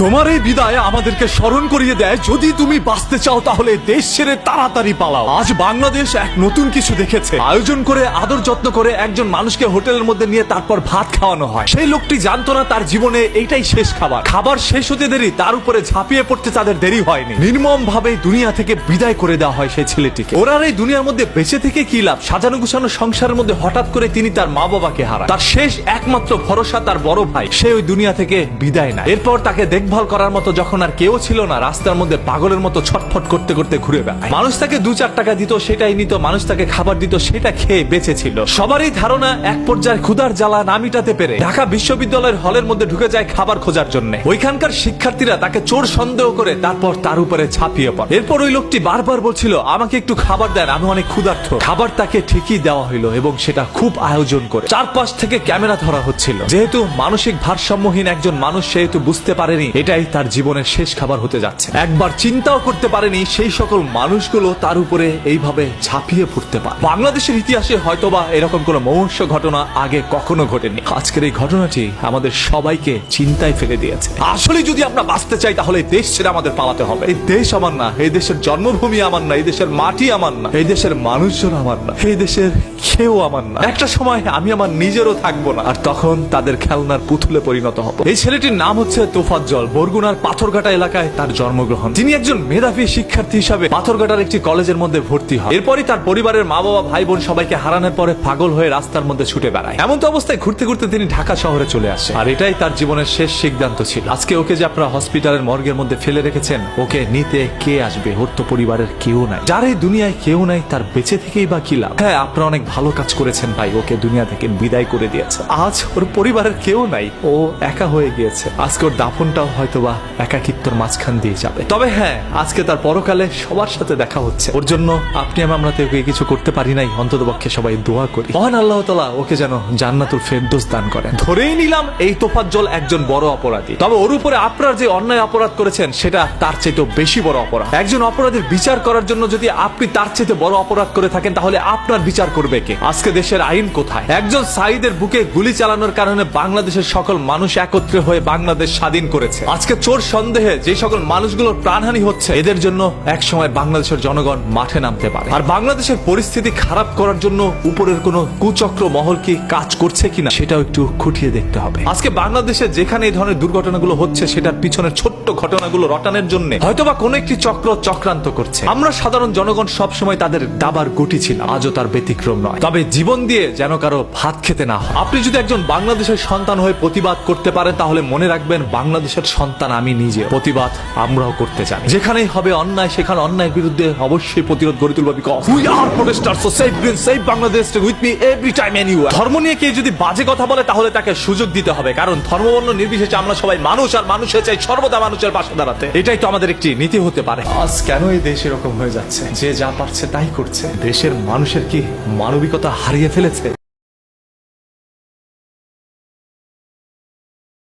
তোমার এই বিদায় আমাদেরকে স্মরণ করিয়ে দেয়, যদি তুমি বাঁচতে চাও তাহলে দেশ ছেড়ে তাড়াতাড়ি পালাও। আজ বাংলাদেশ এক নতুন কিছু দেখেছে। আয়োজন করে আদর যত্ন করে একজন মানুষকে হোটেলের মধ্যে নিয়ে তারপর ভাত খাওয়ানো হয়। সেই লোকটি জানতো না তার জীবনে এইটাই শেষ খাবার। খাবার শেষ হতে দেরি, তার উপরে ঝাঁপিয়ে পড়তে তাদের দেরি হয়নি। নির্মম ভাবে দুনিয়া থেকে বিদায় করে দেওয়া হয় সেই ছেলেটিকে। ওরা এই দুনিয়ার মধ্যে বেঁচে থেকে কি লাভ? সাজানো গুছানো সংসারের মধ্যে হঠাৎ করে তিনি তার মা বাবাকে হারান। তার শেষ একমাত্র ভরসা তার বড় ভাই, সে ওই দুনিয়া থেকে বিদায় নেয়। এরপর তাকে দেখভাল করার মতো যখন আর কেউ ছিল না, রাস্তার মধ্যে পাগলের মতো ছটফট করতে করতে ঘুরে বেড়ায়। মানুষ তাকে 2-4 টাকা দিত, সেটাই নিত। মানুষ তাকে খাবার দিত, সেটা খেয়ে বেঁচে ছিল। সবারই ধারণা এক পর্যায়ে ক্ষুধার জ্বালা না মিটাতে পেরে ঢাকা বিশ্ববিদ্যালয়ের হলের মধ্যে ঢুকে যায় খাবার খোঁজার জন্য। ওইখানকার শিক্ষার্থীরা তাকে চোর সন্দেহ করে তারপর তার উপরে ঝাঁপিয়ে পড়ে। এরপর ওই লোকটি বারবার বলছিল, আমাকে একটু খাবার দেন, আমি অনেক ক্ষুধার্ত। খাবার তাকে ঠিকই দেওয়া হইলো এবং সেটা খুব আয়োজন করে। চারপাশ থেকে ক্যামেরা ধরা হচ্ছিল। যেহেতু মানসিক ভারসাম্যহীন একজন মানুষ, সেহেতু বুঝতে পারেনি এটাই তার জীবনের শেষ খাবার হতে যাচ্ছে। একবার চিন্তাও করতে পারেনি সেই সকল মানুষগুলো তার উপরে এইভাবে ঝাঁপিয়ে পড়তে পারে। বাংলাদেশের ইতিহাসে হয়তোবা এরকম কোনো মহর্ষ ঘটনা আগে কখনো ঘটেনি। আজকের এই ঘটনাটি আমাদের সবাইকে চিন্তায় ফেলে দিয়েছে। আসলে যদি আমরা বাঁচতে চাই তাহলে এই দেশ ছেড়ে আমাদের পালাতে হবে। এই দেশ আমার না, এই দেশের জন্মভূমি আমার না, এই দেশের মাটি আমার না, এই দেশের মানুষজন আমার না, এই দেশের কেউ আমার না। একটা সময় আমি আমার নিজেরও থাকবো না, আর তখন তাদের খেলনার পুতুলে পরিণত হব। এই ছেলেটির নাম হচ্ছে তোফাজ্জল। বরগুনার পাথরঘাটা এলাকায় তার জন্মগ্রহণ। তিনি একজন মেধাবী শিক্ষার্থী হিসাবে পাথরঘাটার একটি কলেজের মধ্যে ভর্তি হয়। এরপরই তার পরিবারের মা বাবা ভাই বোন সবাইকে হারানোর পরে পাগল হয়ে রাস্তার মধ্যে ছুটে বেড়ায়। এমন তো অবস্থায় ঘুরতে ঘুরতে তিনি ঢাকা শহরে চলে আসে, আর এটাই তার জীবনের শেষ সিদ্ধান্ত ছিল। আজকে ওকে যে আপনারা হসপিটালের মর্গের মধ্যে ফেলে রেখেছেন, ওকে নিতে কে আসবে? ওর তো পরিবারের কেউ নাই। যার এই দুনিয়ায় কেউ নাই, তার বেঁচে থেকেই বা কি লাভ? হ্যাঁ, আপনারা অনেক ভালো কাজ করেছেন ভাই, ওকে দুনিয়া থেকে বিদায় করে দিয়েছে। আজ ওর পরিবারের কেউ নাই, ও একা হয়ে গিয়েছে। আজকে ওর দাফনটাও হয়তোবা একাকিত্বর মাঝখান দিয়ে যাবে। তবে হ্যাঁ, আজকে তার পরকালে সবার সাথে দেখা হচ্ছে। ওর জন্য আপনি আমরা তো ওকে কিছু করতে পারি নাই, অন্ততপক্ষে সবাই দোয়া করি মহান আল্লাহ তাআলা ওকে যেন জান্নাতুল ফেরদৌস দান করেন। ধরেই নিলাম এই তোফাজ্জল একজন বড় অপরাধী, তবে ওর উপরে আপনারা যে অন্যায় অপরাধ করেছেন সেটা তার চাইতে বেশি বড় অপরাধ। একজন অপরাধীর বিচার করার জন্য যদি আপনি তার চাইতে বড় অপরাধ করে থাকেন, তাহলে আপনার বিচার করবে কে? আজকে দেশের আইন কোথায়? একজন সাঈদের বুকে গুলি চালানোর কারণে বাংলাদেশের সকল মানুষ একত্রে হয়ে বাংলাদেশ স্বাধীন করেছে। আজকে চোর সন্দেহে যে সকল মানুষগুলোর প্রাণহানি হচ্ছে, এদের জন্য এক সময় বাংলাদেশের জনগণ মাঠে নামতে পারে। আর বাংলাদেশের পরিস্থিতি খারাপ করার জন্য উপরের কোনো কুচক্র মহল কি কাজ করছে কিনা, সেটাও একটু খুঁটিয়ে দেখতে হবে। আজকে বাংলাদেশে যেখানে এই ধরনের দুর্ঘটনাগুলো হচ্ছে, সেটার পিছনের ছোট্ট ঘটনাগুলো রটানোর জন্য হয়তোবা কোনো একটি চক্র চক্রান্ত করছে। আমরা সাধারণ জনগণ সব সময় তাদের দাবার গুটি ছিলাম, আজও তার ব্যতিক্রম নয়। তবে জীবন দিয়ে যেন কারো ভাত খেতে না হয়। আপনি যদি একজন বাংলাদেশের সন্তান হয়ে প্রতিবাদ করতে পারেন, তাহলে মনে রাখবেন বাংলাদেশের সন্তান আমি নিজে। প্রতিবাদ আমরাও করতে চাই। যেখানেই হবে অন্যায়, সেখানে অন্যায়ের বিরুদ্ধে অবশ্যই প্রতিরোধ গড়ে তুলব। Because we are protesters, so save green, save Bangladesh with me every time anywhere. ধর্ম নিয়ে কেউ যদি বাজে কথা বলে, তাহলে তাকে সুযোগ দিতে হবে, কারণ ধর্মবর্ণ নির্বিশেষে আমরা সবাই মানুষ, আর মানুষের চাই সর্বদা মানুষের পাশে দাঁড়াতে। এটাই তো আমাদের একটি নীতি হতে পারে। আজ কেন এই দেশ এরকম হয়ে যাচ্ছে? যে যা পারছে তাই করছে। দেশের মানুষের কি মানবিকতা হারিয়ে ফেলেছে?